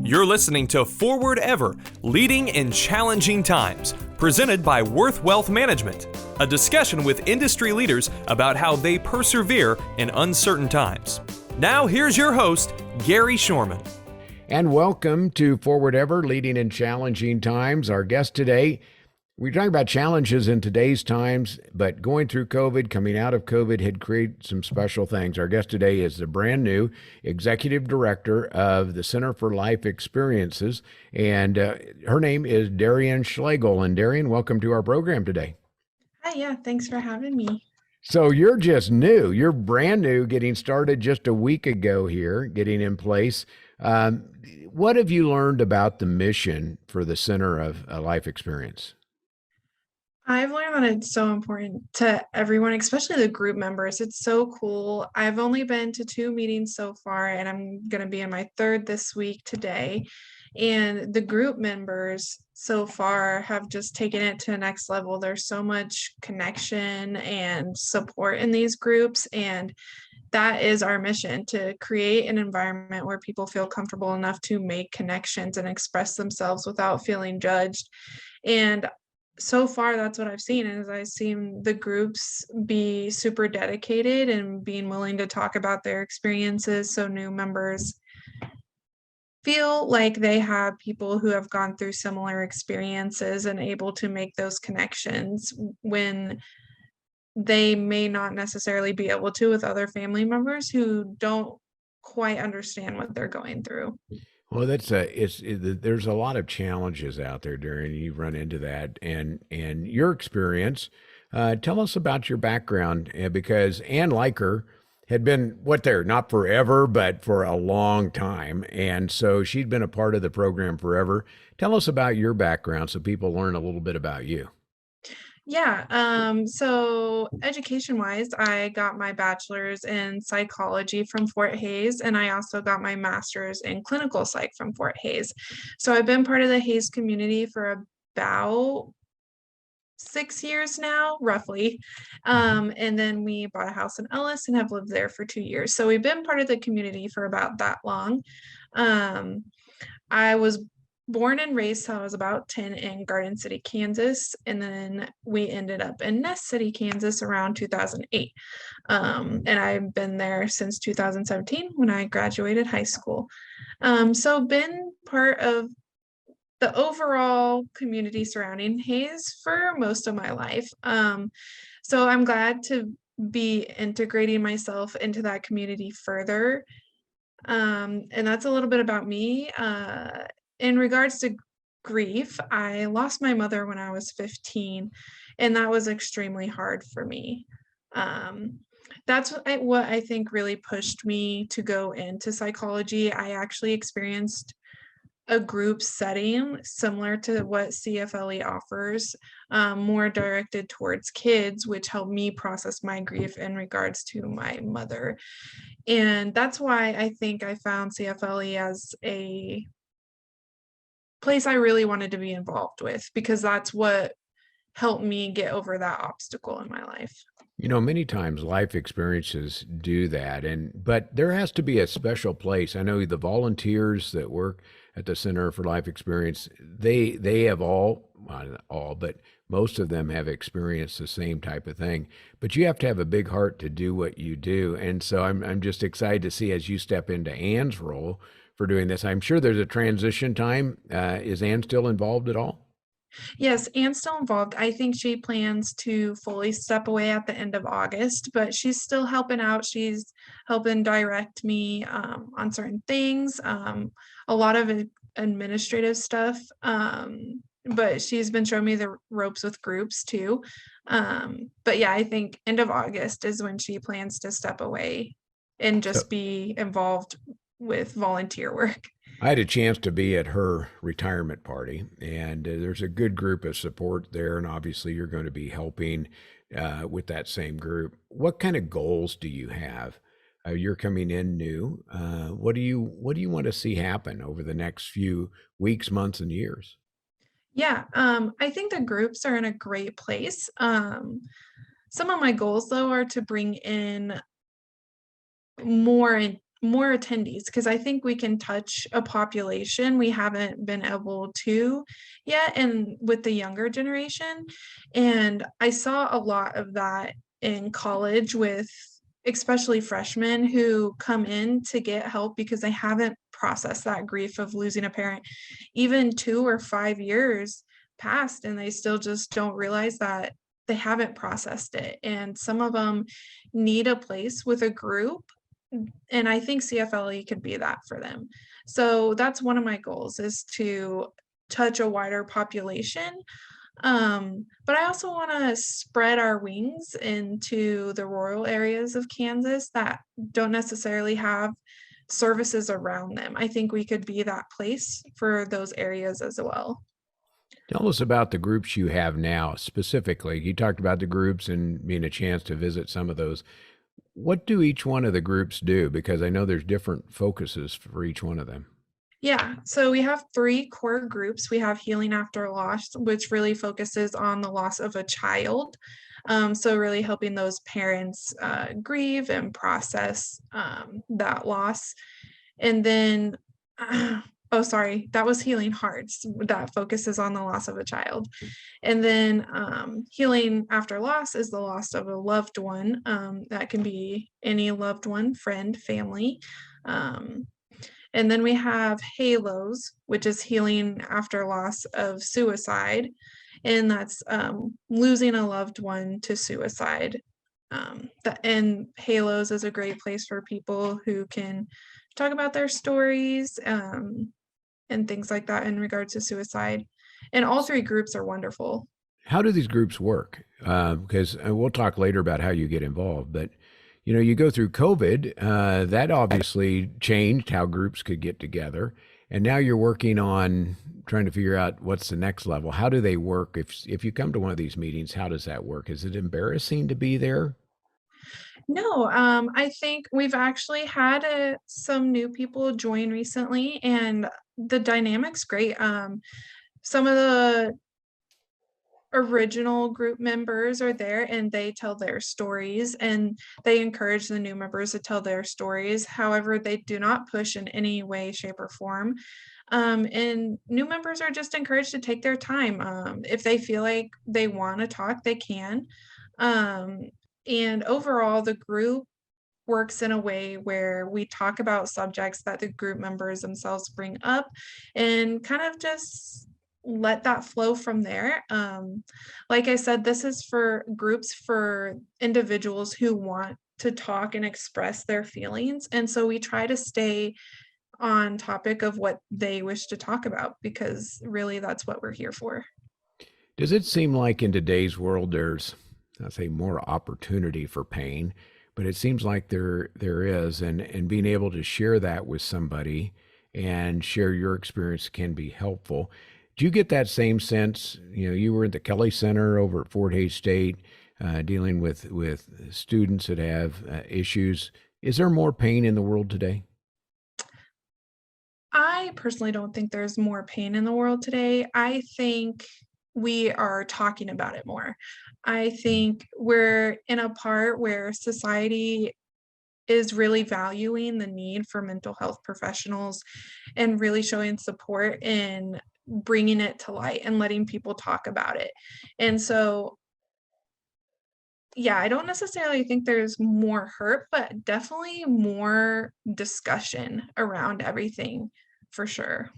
You're listening to Forward Ever, Leading in Challenging Times, presented by Worth Wealth Management, a discussion with industry leaders about how they persevere in uncertain times. Now here's your host, Gary Shorman. And welcome to Forward Ever, Leading in Challenging Times. Our guest today, we're talking about challenges in today's times, but going through COVID, coming out of COVID had created some special things. Our guest today is the brand new Executive Director of the Center for Life Experiences, and her name is Darian Schlegel. And Darian, welcome to our program today. Hi, thanks for having me. So you're just new. You're brand new, getting started just a week ago here, getting in place. What have you learned about the mission for the Center of Life Experience? I've learned that it's so important to everyone, especially the group members. It's so cool. I've only been to 2 meetings so far, and I'm going to be in my 3rd this week today. And the group members so far have just taken it to the next level. There's so much connection and support in these groups, and that is our mission, to create an environment where people feel comfortable enough to make connections and express themselves without feeling judged. And so far, that's what I've seen, is I've seen the groups be super dedicated and being willing to talk about their experiences, so new members feel like they have people who have gone through similar experiences and able to make those connections when they may not necessarily be able to with other family members who don't quite understand what they're going through. Well, there's a lot of challenges out there, Darian. You've run into that, and your experience. Tell us about your background, because Ann Liker had been not forever, but for a long time, and so she'd been a part of the program forever. Tell us about your background so people learn a little bit about you. So education-wise, I got my bachelor's in psychology from Fort Hays, and I also got my master's in clinical psych from Fort Hays. So I've been part of the Hays community for about 6 years now, roughly. And then we bought a house in Ellis and have lived there for 2 years. So we've been part of the community for about that long. I was born and raised till I was about 10 in Garden City, Kansas, and then we ended up in Nest City, Kansas around 2008. And I've been there since 2017 when I graduated high school. So been part of the overall community surrounding Hays for most of my life. So I'm glad to be integrating myself into that community further. And that's a little bit about me. In regards to grief, I lost my mother when I was 15, and that was extremely hard for me. That's what I think really pushed me to go into psychology. I actually experienced a group setting similar to what CFLE offers, more directed towards kids, which helped me process my grief in regards to my mother. And that's why I think I found CFLE as a place I really wanted to be involved with, because that's what helped me get over that obstacle in my life. You know, many times life experiences do that, but there has to be a special place. I know the volunteers that work at the Center for Life Experience, they have not all, but most of them have experienced the same type of thing. But you have to have a big heart to do what you do, and so I'm just excited to see as you step into Ann's role for doing this. I'm sure there's a transition time. Is Ann still involved at all? Yes, Ann's still involved. I think she plans to fully step away at the end of August, but she's still helping out. She's helping direct me on certain things, a lot of administrative stuff, but she's been showing me the ropes with groups too. But yeah, I think end of August is when she plans to step away and just be involved with volunteer work. I had a chance to be at her retirement party, and there's a good group of support there, and obviously you're going to be helping with that same group. What kind of goals do you have? You're coming in new. What do you want to see happen over the next few weeks, months, and years? I think the groups are in a great place. Some of my goals, though, are to bring in more more attendees, because I think we can touch a population we haven't been able to yet, and with the younger generation. And I saw a lot of that in college with especially freshmen who come in to get help because they haven't processed that grief of losing a parent. Even 2 or 5 years passed and they still just don't realize that they haven't processed it. And some of them need a place with a group, and I think CFLE could be that for them. So that's one of my goals, is to touch a wider population. But I also want to spread our wings into the rural areas of Kansas that don't necessarily have services around them. I think we could be that place for those areas as well. Tell us about the groups you have now specifically. You talked about the groups and being a chance to visit some of those. What do each one of the groups do? Because I know there's different focuses for each one of them. Yeah, so we have 3 core groups. We have Healing After Loss, which really focuses on the loss of a child. So really helping those parents grieve and process that loss. And then, oh, sorry, that was Healing Hearts, that focuses on the loss of a child. And then Healing After Loss is the loss of a loved one. That can be any loved one, friend, family. Um, and then we have Halos, which is Healing After Loss of Suicide. And that's losing a loved one to suicide. And Halos is a great place for people who can talk about their stories and things like that in regards to suicide. And all 3 groups are wonderful. How do these groups work? Because we'll talk later about how you get involved, but you go through COVID, that obviously changed how groups could get together, and now you're working on trying to figure out what's the next level. How do they work? If you come to one of these meetings, how does that work? Is it embarrassing to be there? No, I think we've actually had some new people join recently, and the dynamic's great. Some of the original group members are there and they tell their stories, and they encourage the new members to tell their stories. However, they do not push in any way, shape, or form. And new members are just encouraged to take their time. If they feel like they want to talk, they can. Um, and overall, the group works in a way where we talk about subjects that the group members themselves bring up and kind of just let that flow from there. Like I said, this is for groups, for individuals who want to talk and express their feelings. And so we try to stay on topic of what they wish to talk about, because really that's what we're here for. Does it seem like in today's world there's, I'd say, more opportunity for pain, but it seems like there is, and being able to share that with somebody and share your experience can be helpful. Do you get that same sense? You were at the Kelly Center over at Fort Hays State, dealing with students that have issues. Is there more pain in the world today? I personally don't think there's more pain in the world today. I think we are talking about it more. I think we're in a part where society is really valuing the need for mental health professionals and really showing support in bringing it to light and letting people talk about it. And so, yeah, I don't necessarily think there's more hurt, but definitely more discussion around everything for sure.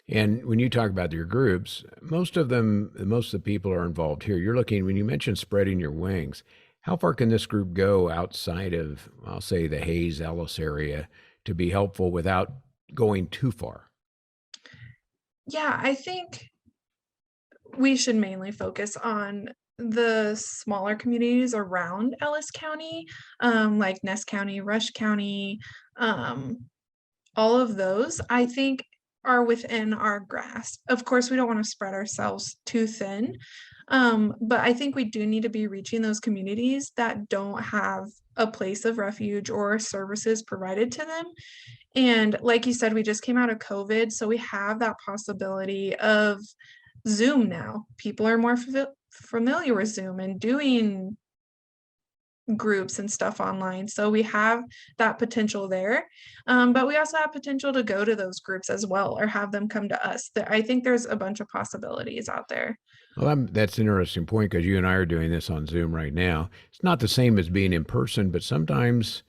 And when you talk about your groups, most of the people are involved here. You're looking, when you mention spreading your wings, how far can this group go outside of, I'll say, the Hayes Ellis area to be helpful without going too far? Yeah, I think we should mainly focus on the smaller communities around Ellis County, like Ness County, Rush County, um, all of those, I think, are within our grasp. Of course, we don't want to spread ourselves too thin, but I think we do need to be reaching those communities that don't have a place of refuge or services provided to them. And like you said, we just came out of COVID, so we have that possibility of Zoom now. People are more familiar with Zoom and doing groups and stuff online. So we have that potential there. But we also have potential to go to those groups as well, or have them come to us. I think there's a bunch of possibilities out there. Well, that's an interesting point because you and I are doing this on Zoom right now. It's not the same as being in person, but sometimes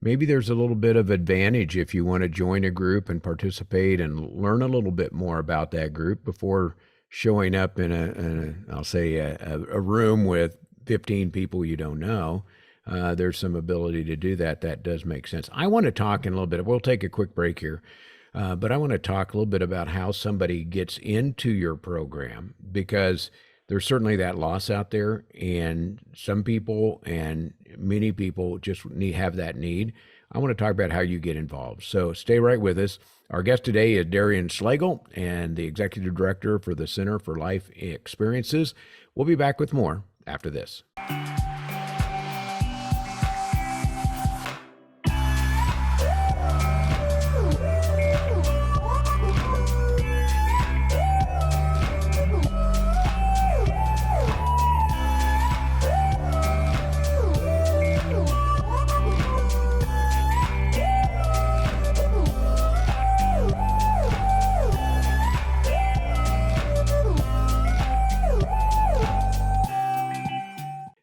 maybe there's a little bit of advantage if you want to join a group and participate and learn a little bit more about that group before showing up in I'll say a room with 15 people you don't know. There's some ability to do that. That does make sense. I want to talk in a little bit. We'll take a quick break here. But I want to talk a little bit about how somebody gets into your program, because there's certainly that loss out there, and some people and many people just have that need. I want to talk about how you get involved. So stay right with us. Our guest today is Darian Schlegel, and the Executive Director for the Center for Life Experiences. We'll be back with more after this.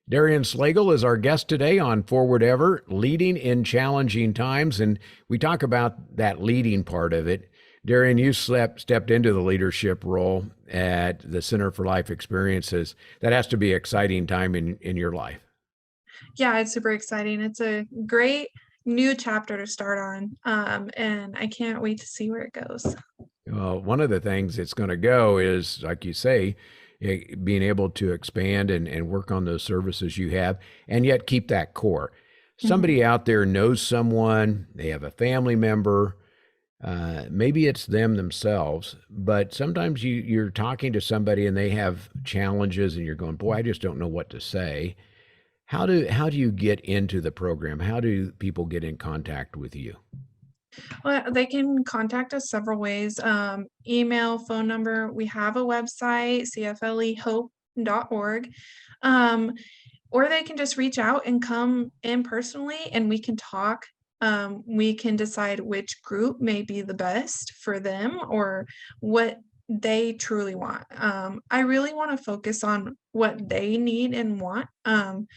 Darian Schlegel is our guest today on Forward Ever, Leading in Challenging Times, and we talk about that leading part of it. Darian, you stepped into the leadership role at the Center for Life Experiences. That has to be an exciting time in your life. Yeah, it's super exciting. It's a great new chapter to start on, and I can't wait to see where it goes. Well, one of the things it's going to go is, like you say, being able to expand and work on those services you have, and yet keep that core. Somebody out there knows someone, they have a family member, maybe it's them themselves, but sometimes you're talking to somebody and they have challenges and you're going, boy, I just don't know what to say. How do you get into the program? How do people get in contact with you? Well, they can contact us several ways. Email, phone number. We have a website, cflehope.org. Or they can just reach out and come in personally, and we can talk. We can decide which group may be the best for them or what they truly want. I really want to focus on what they need and want. And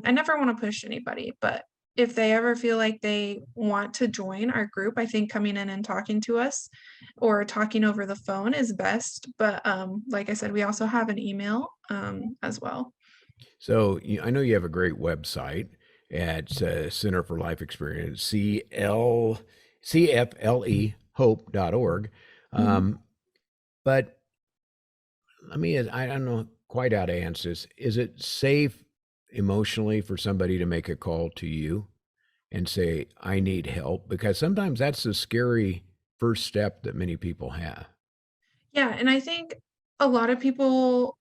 I never want to push anybody, but if they ever feel like they want to join our group, I think coming in and talking to us or talking over the phone is best. But like I said, we also have an email as well. So I know you have a great website at Center for Life Experience, cflehope.org. But I don't know quite how to answer this. Is it safe emotionally for somebody to make a call to you and say, I need help? Because sometimes that's the scary first step that many people have. Yeah, and I think a lot of people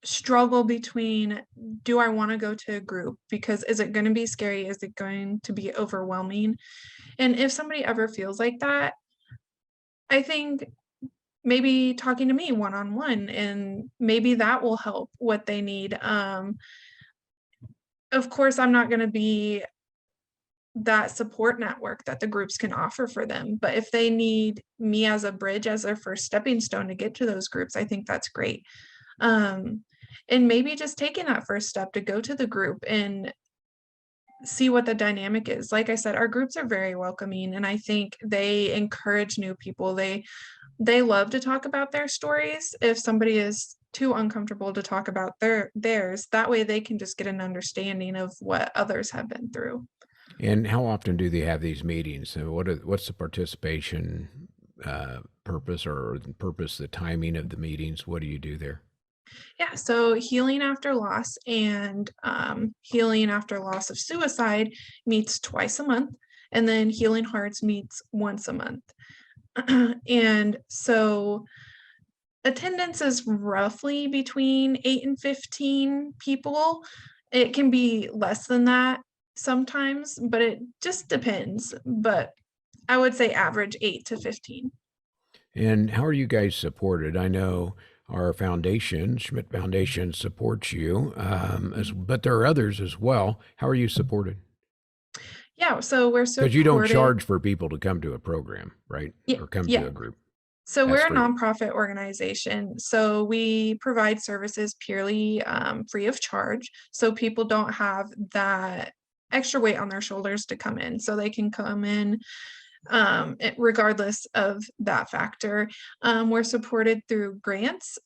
struggle between, do I want to go to a group? Because is it going to be scary? Is it going to be overwhelming? And if somebody ever feels like that, I think maybe talking to me one-on-one, and maybe that will help what they need. Of course, I'm not going to be that support network that the groups can offer for them. But if they need me as a bridge, as their first stepping stone to get to those groups, I think that's great. And maybe just taking that first step to go to the group and see what the dynamic is. Like I said, our groups are very welcoming, and I think they encourage new people. They love to talk about their stories. If somebody is too uncomfortable to talk about theirs, that way they can just get an understanding of what others have been through. And how often do they have these meetings? And what's the participation purpose, the timing of the meetings? What do you do there? Yeah, so healing after loss and healing after loss of suicide meets twice a month, and then Healing Hearts meets once a month. And so attendance is roughly between 8 and 15 people. It can be less than that sometimes, but it just depends. But I would say average 8 to 15. And how are you guys supported? I know our foundation, Schmidt Foundation, supports you, but there are others as well. How are you supported? Yeah, so we're Because you don't supported. charge for people to come to a program, right? Yeah, Or come yeah. to a group. So That's we're a free. nonprofit organization. So we provide services purely free of charge. So people don't have that extra weight on their shoulders to come in. So they can come in regardless of that factor. We're supported through grants,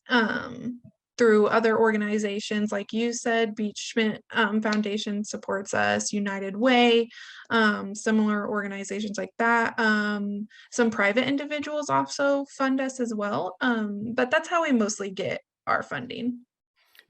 through other organizations, like you said, Beach Schmidt Foundation supports us, United Way, similar organizations like that. Some private individuals also fund us as well, but that's how we mostly get our funding.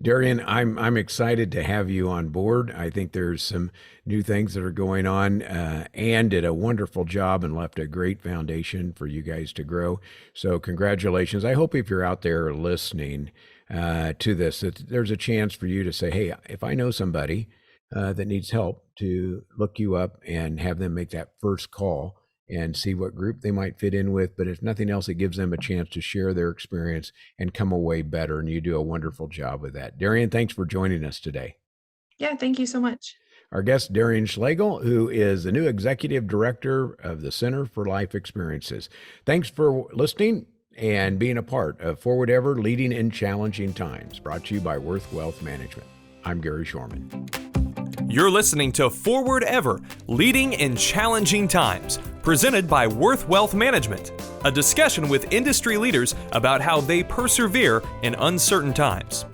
Darian, I'm excited to have you on board. I think there's some new things that are going on. Anne did a wonderful job and left a great foundation for you guys to grow. So congratulations. I hope if you're out there listening to this, that there's a chance for you to say, hey, if I know somebody that needs help, to look you up and have them make that first call and see what group they might fit in with. But if nothing else, it gives them a chance to share their experience and come away better. And you do a wonderful job with that. Darian, thanks for joining us today. Yeah, thank you so much. Our guest, Darian Schlegel, who is the new executive director of the Center for Life Experiences. Thanks for listening and being a part of Forward Ever, Leading in Challenging Times, brought to you by Worth Wealth Management. I'm Gary Shorman. You're listening to Forward Ever, Leading in Challenging Times, presented by Worth Wealth Management, a discussion with industry leaders about how they persevere in uncertain times.